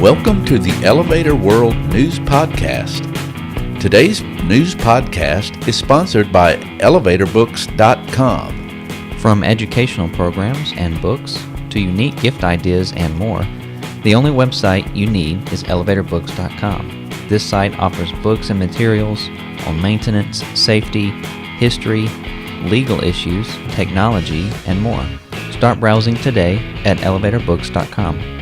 Welcome to the Elevator World News Podcast. Today's news podcast is sponsored by ElevatorBooks.com. From educational programs and books to unique gift ideas and more, the only website you need is ElevatorBooks.com. This site offers books and materials on maintenance, safety, history, legal issues, technology, and more. Start browsing today at ElevatorBooks.com.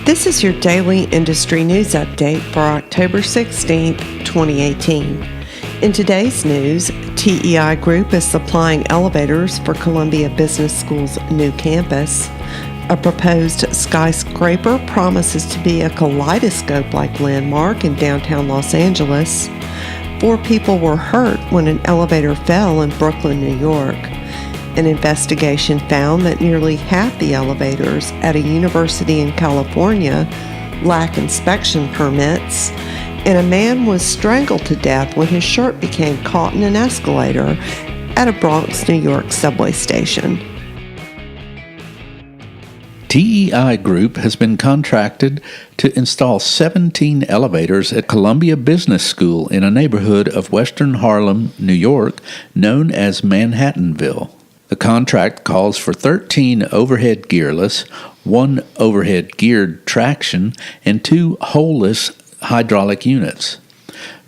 This is your daily industry news update for October 16, 2018. In today's news, TEI Group is supplying elevators for Columbia Business School's new campus. A proposed skyscraper promises to be a kaleidoscope-like landmark in downtown Los Angeles. 4 people were hurt when an elevator fell in Brooklyn, New York. An investigation found that nearly half the elevators at a university in California lack inspection permits, and a man was strangled to death when his shirt became caught in an escalator at a Bronx, New York subway station. TEI Group has been contracted to install 17 elevators at Columbia Business School in a neighborhood of Western Harlem, New York, known as Manhattanville. The contract calls for 13 overhead gearless, 1 overhead geared traction, and 2 holeless hydraulic units.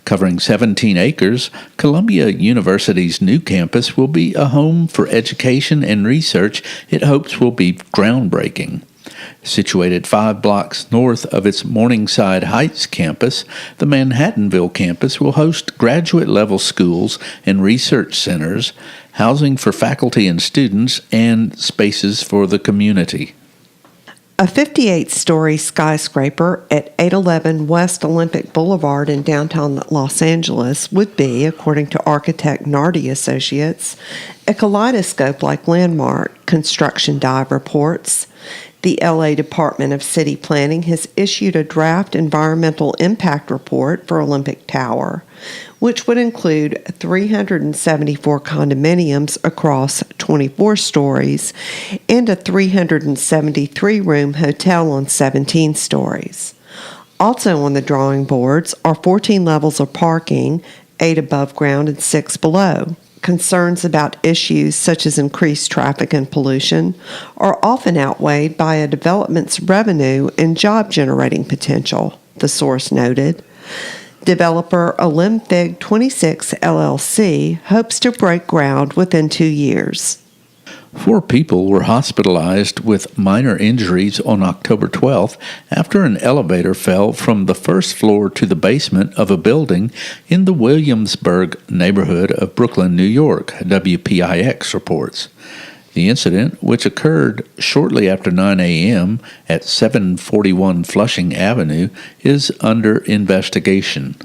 Covering 17 acres, Columbia University's new campus will be a home for education and research it hopes will be groundbreaking. Situated 5 blocks north of its Morningside Heights campus, the Manhattanville campus will host graduate-level schools and research centers, housing for faculty and students, and spaces for the community. A 58-story skyscraper at 811 West Olympic Boulevard in downtown Los Angeles would be, according to architect Nardi Associates, a kaleidoscope-like landmark, Construction Dive reports. The LA Department of City Planning has issued a draft environmental impact report for Olympic Tower, which would include 374 condominiums across 24 stories and a 373-room hotel on 17 stories. Also on the drawing boards are 14 levels of parking, 8 above ground and 6 below. Concerns about issues such as increased traffic and pollution are often outweighed by a development's revenue and job-generating potential, the source noted. Developer Olymfig 26 LLC hopes to break ground within 2 years. 4 people were hospitalized with minor injuries on October 12th after an elevator fell from the first floor to the basement of a building in the Williamsburg neighborhood of Brooklyn, New York, WPIX reports. The incident, which occurred shortly after 9 a.m. at 741 Flushing Avenue, is under investigation.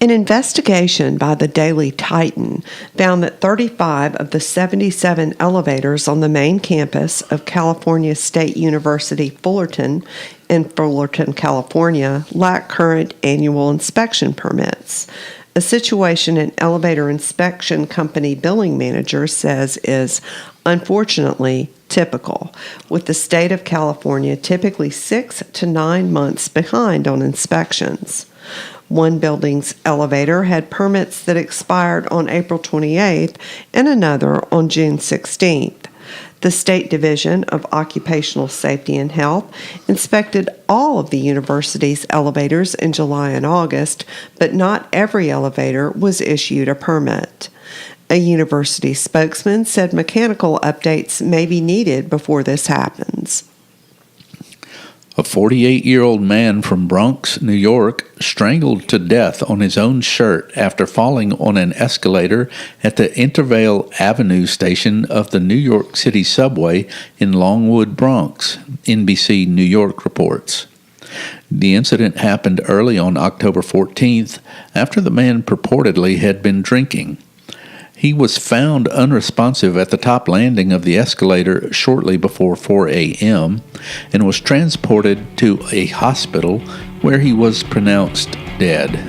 An investigation by the Daily Titan found that 35 of the 77 elevators on the main campus of California State University Fullerton in Fullerton, California, lack current annual inspection permits, a situation an elevator inspection company billing manager says is, unfortunately, typical, with the state of California typically 6 to 9 months behind on inspections. One building's elevator had permits that expired on April 28th and another on June 16th. The State Division of Occupational Safety and Health inspected all of the university's elevators in July and August, but not every elevator was issued a permit. A university spokesman said mechanical updates may be needed before this happens. A 48-year-old man from Bronx, New York, strangled to death on his own shirt after falling on an escalator at the Intervale Avenue station of the New York City subway in Longwood, Bronx, NBC New York reports. The incident happened early on October 14th after the man purportedly had been drinking. He was found unresponsive at the top landing of the escalator shortly before 4 a.m. and was transported to a hospital where he was pronounced dead.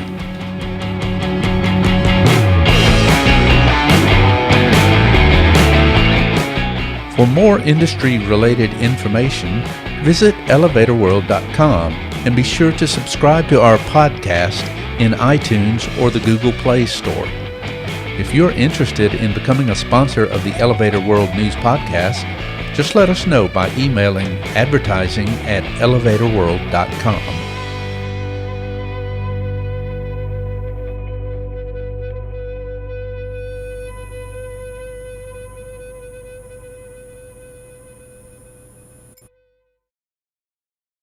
For more industry-related information, Visit elevatorworld.com and be sure to subscribe to our podcast in iTunes or the Google Play Store. If you're interested in becoming a sponsor of the Elevator World News Podcast, just let us know by emailing advertising@elevatorworld.com.